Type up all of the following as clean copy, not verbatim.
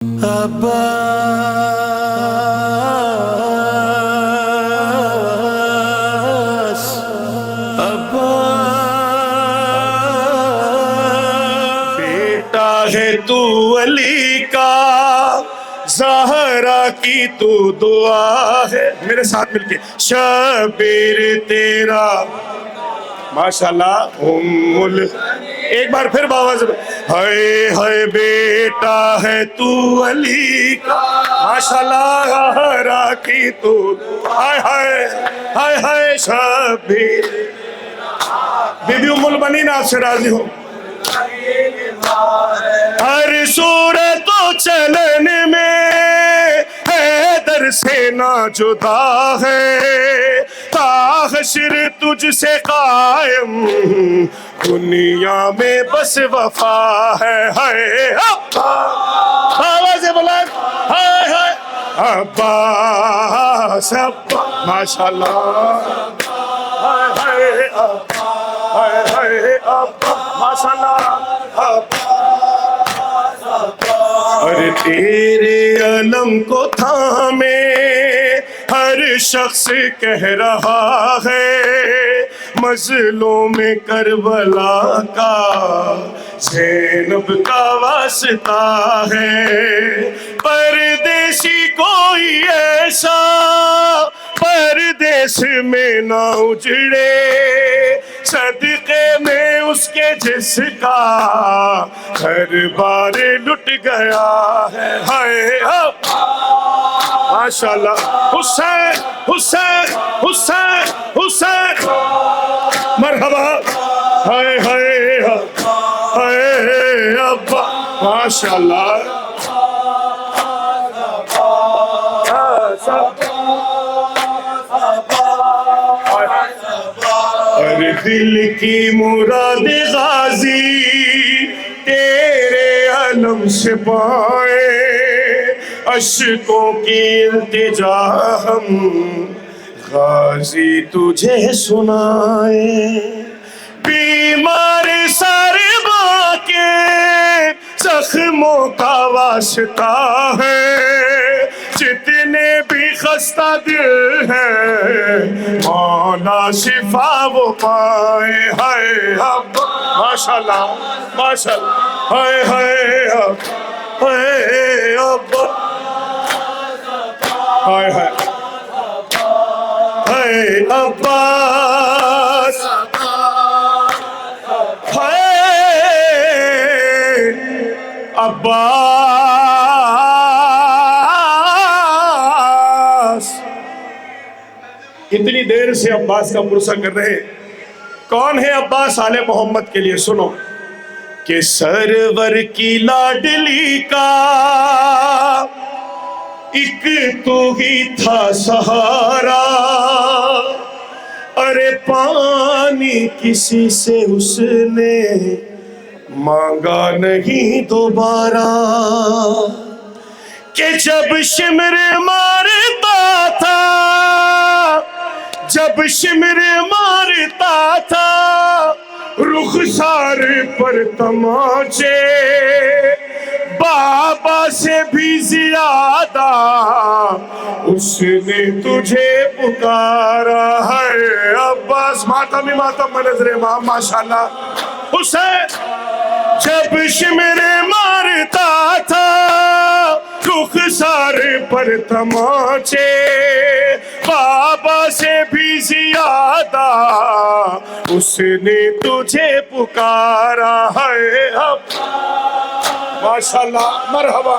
عباس عباس بیٹا ہے تو علی کا، زہرا کی تو دعا ہے. میرے ساتھ مل کے شبیر تیرا ماشاءاللہ ایک بار پھر باواز ہائے ہائے بیٹا ہے تو علی کا، ماشاءاللہ زہرا کی تو ہائے ہائے ہائے ہائے شبیر. بی بی ام البنین آپ سے راضی ہو. ہر صورت و چلن میں حیدر سے نہ جدا ہے، تا حشر تجھ سے قائم دنیا میں بس وفا ہے. ہائے آواز بلند ہائے ہائے عباس ماشاءاللہ ہائے ہائے ہائے ہائے ماشاءاللہ. اور تیرے علم کو تھامے ہر شخص کہہ رہا ہے، مظلوم کربلا کا زینب کا واسطہ ہے. پردیسی کوئی ایسا پردیس میں نہ اجڑے، صدقے میں اس کے جس کا گھر بار لٹ گیا ہے. ہائے ماشاءاللہ حسین حسین حسین حسین مرحبا ہائے ہائے ہائے ابا ماشاءاللہ. اور دل کی مراد غازی تیرے علم سے پائے، اشکوں کی التجا ہم غازی تجھے سنائے. بیمار سر ماں کے زخموں کا واسطہ ہے، جتنے بھی خستہ دل ہیں مولا شفا وہ پائے. ہائے ماشاءاللہ ماشاءاللہ ہائے ہائے ہائے ابا ہائے ہائے ہائے عباس ہائے عباس. اتنی دیر سے عباس کا پرسہ کر رہے ہیں. کون ہے عباس آل محمد کے لیے؟ سنو کہ سرور کی لاڈلی کا ایک تو ہی تھا سہارا، ارے پانی کسی سے اس نے مانگا نہیں دوبارہ، کہ جب شمر مارتا تھا جب شمر مارتا تھا رخسار پر تماچے، بابا سے بھی زیادہ اس نے تجھے پکارا ہے. عباس ماتم ہی ماتم منظر امام ماشاءاللہ. حسین جب شمر مارتا تھا رخسار پر تماچے، بابا سے بھی زیادہ اس نے تجھے پکارا ہے. ماشاءاللہ مرحبا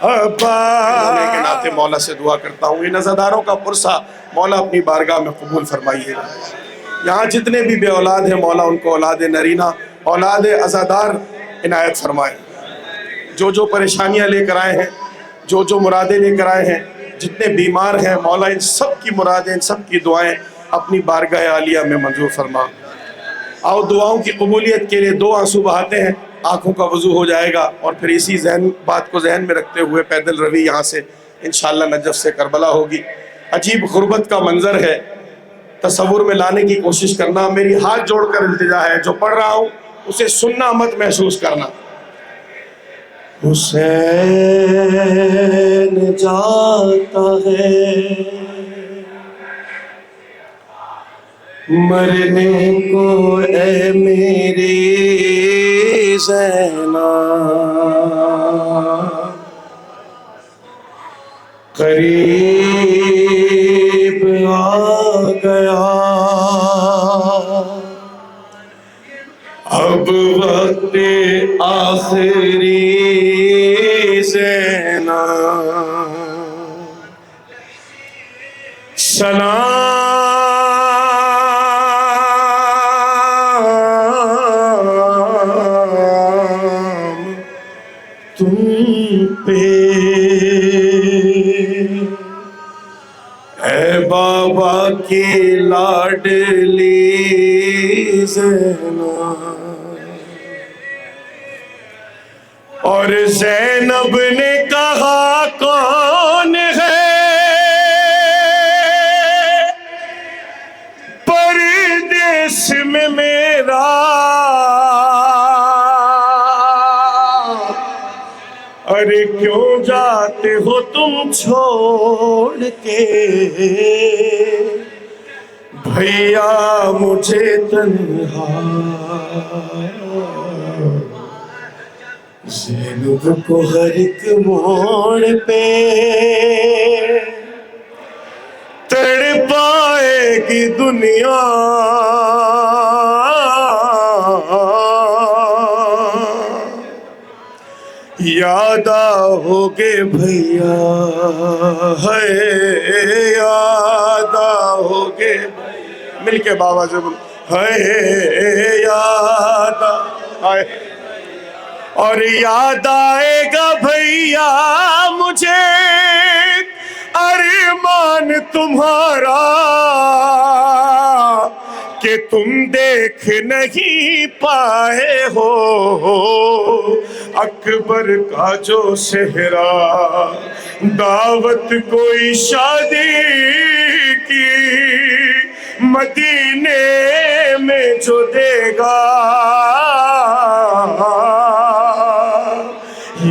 کے ناطے مولا سے دعا کرتا ہوں ان عزاداروں کا پرسہ مولا اپنی بارگاہ میں قبول فرمائیے. یہاں جتنے بھی بے اولاد ہیں مولا ان کو اولاد نرینہ اولاد عزادار عنایت فرمائے. جو پریشانیاں لے کر آئے ہیں، جو مرادیں لے کر آئے ہیں، جتنے بیمار ہیں مولا ان سب کی مرادیں ان سب کی دعائیں اپنی بارگاہ عالیہ میں منظور فرما. آؤ دعاؤں کی قبولیت کے لیے 2 آنسو بہاتے ہیں، آنکھوں کا وضو ہو جائے گا، اور پھر اسی بات کو ذہن میں رکھتے ہوئے پیدل روی یہاں سے انشاءاللہ نجف سے کربلا ہوگی. عجیب غربت کا منظر ہے، تصور میں لانے کی کوشش کرنا. میری ہاتھ جوڑ کر التجا ہے، جو پڑھ رہا ہوں اسے سننا مت محسوس کرنا. حسین جاتا ہے مرنے کو اے میری زینب، قریب آ گیا اب وقت آخری زینب، سلام تم پہ اے بابا کی لاڈلی زینب۔ اور زینب نے کہا کون ہے پردیس میں میرا، ارے کیوں جاتے ہو تم چھوڑ کے بھیا مجھے تنہا۔ زینب کو ہر ایک موڑ پہ تڑپائے گی دنیا، یاد آؤگے بھیا ہے، یاد آؤگے مل کے بابا سے بول ہے، یاد آئے اور یاد آئے گا بھیا مجھے ارمان تمہارا کہ تم دیکھ نہیں پائے ہو اکبر کا جو صحرا، دعوت کوئی شادی کی مدینے میں جو دے گا،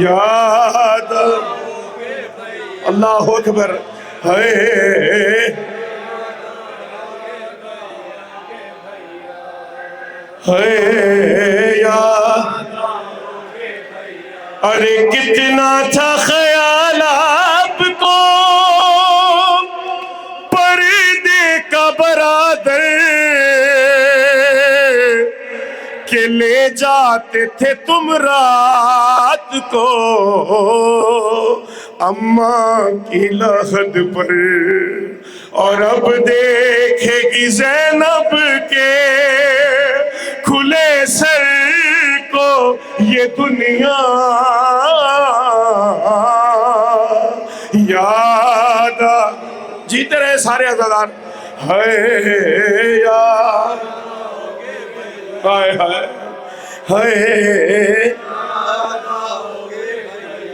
یاد اللہ اکبر ہے، یاد ارے کتنا تھا خیال آپ کو پردے کا برادر کہ لے جاتے تھے تم رات کو اماں کی لحد پر، اور اب دیکھے گی زینب کے کھلے سر کو یہ دنیا، یاد جیتے رہے سارے عزادار ہے، یاد ہائے ہائے ہائے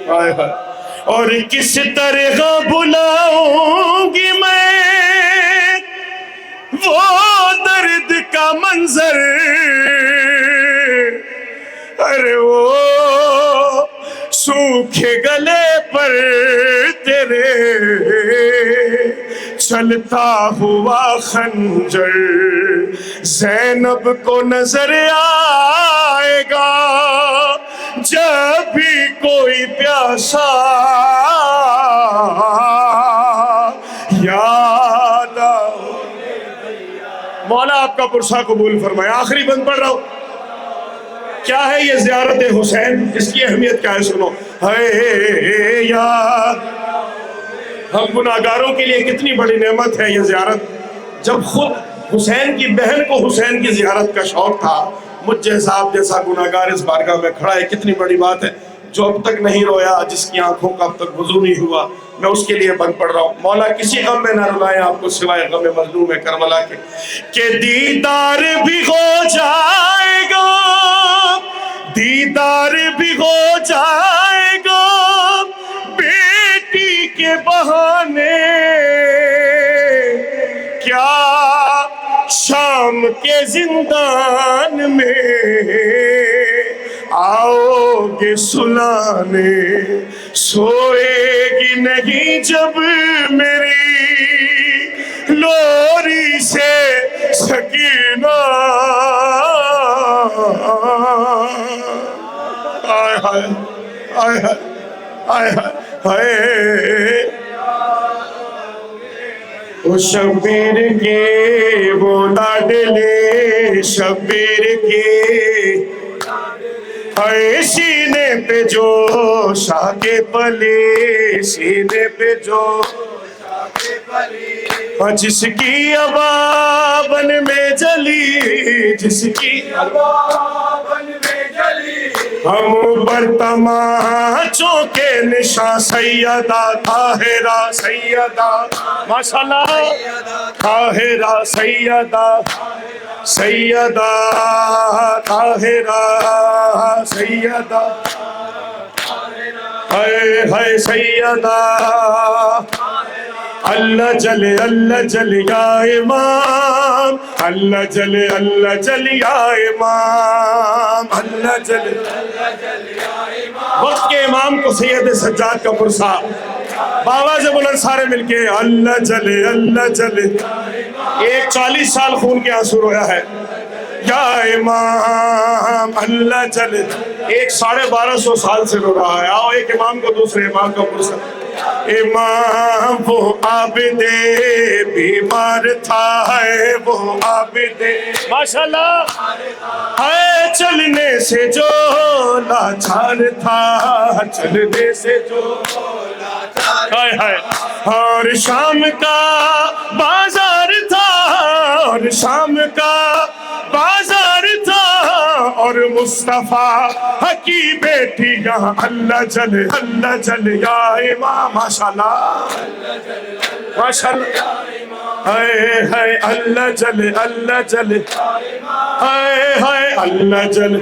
ہائے ہائے، اور کس طرح بلاؤں گی میں وہ درد کا منظر، ارے وہ سوکھے گلے پر تیرے چلتا ہوا خنجر، زینب کو نظر آئے گا جب بھی کوئی پیاسا، یاد مولا آپ کا پرسہ قبول فرمائے۔ آخری بند پڑھ رہا ہوں، کیا ہے یہ زیارت حسین، اس کی اہمیت کیا ہے سنو، ہے یاد ہم گناہگاروں کے لیے کتنی بڑی نعمت ہے یہ زیارت۔ جب خود حسین کی بہن کو حسین کی زیارت کا شوق تھا، مجھ جیسا آپ جیسا گناہگار اس بارگاہ میں کھڑا ہے، کتنی بڑی بات ہے۔ جو اب تک نہیں رویا، جس کی آنکھوں کا اب تک وضو نہیں ہوا، میں اس کے لیے بند پڑھ رہا ہوں۔ مولا کسی غم میں نہ رلائیں آپ کو سوائے غم مظلوم کربلا کے، کہ دیدار بھی ہو جائے گا، دیدار بھی ہو جائے گا بیٹی کے بہانے، کیا شام کے زندان میں آؤ گے سلانے، سوئے گی نہیں جب میری لوری سے سکینہ، آئے ہائے آئے ہائے آئے ہائے، وہ شبیر کے وہ لاڈلے شبیر کے، ہائے سینے پہ جو شاہ کے پلے، سینے پہ جو جس کی ابابن میں جلی، جس کی ابابن میں جلی، ہم پر تماچوں کے نشاں، سیدہ طاہرہ سیدہ ماشاءاللہ، طاہرہ سیدہ سیدہ طاہرہ سیدہ، ہائے ہائے سیدہ، اللہ جلے یا امام، اللہ جلے یا امام، اللہ جلے وقت کے امام کو سید سجاد کا پرسا باواز بلند سارے مل کے اللہ جلے 40 سال خون کے آنسو رویا ہے، یا امام اللہ جلے 1250 سال سے رو رہا ہے۔ آؤ ایک امام کو دوسرے امام کا پرسا، امام وہ عابد بیمار تھا ہے، وہ عابد ماشاءاللہ ہے، چلنے سے جو لاچار تھا، چلنے سے جو لاچار ہے، اور شام کا بازار تھا، اور شام کا بازار تھا، اور مصطفیٰ کی بیٹی یہاں، اللہ جلے یا امام، ماشاءاللہ ماشاءاللہ، ہائے ہائے اللہ جلے ہائے ہائے اللہ جلے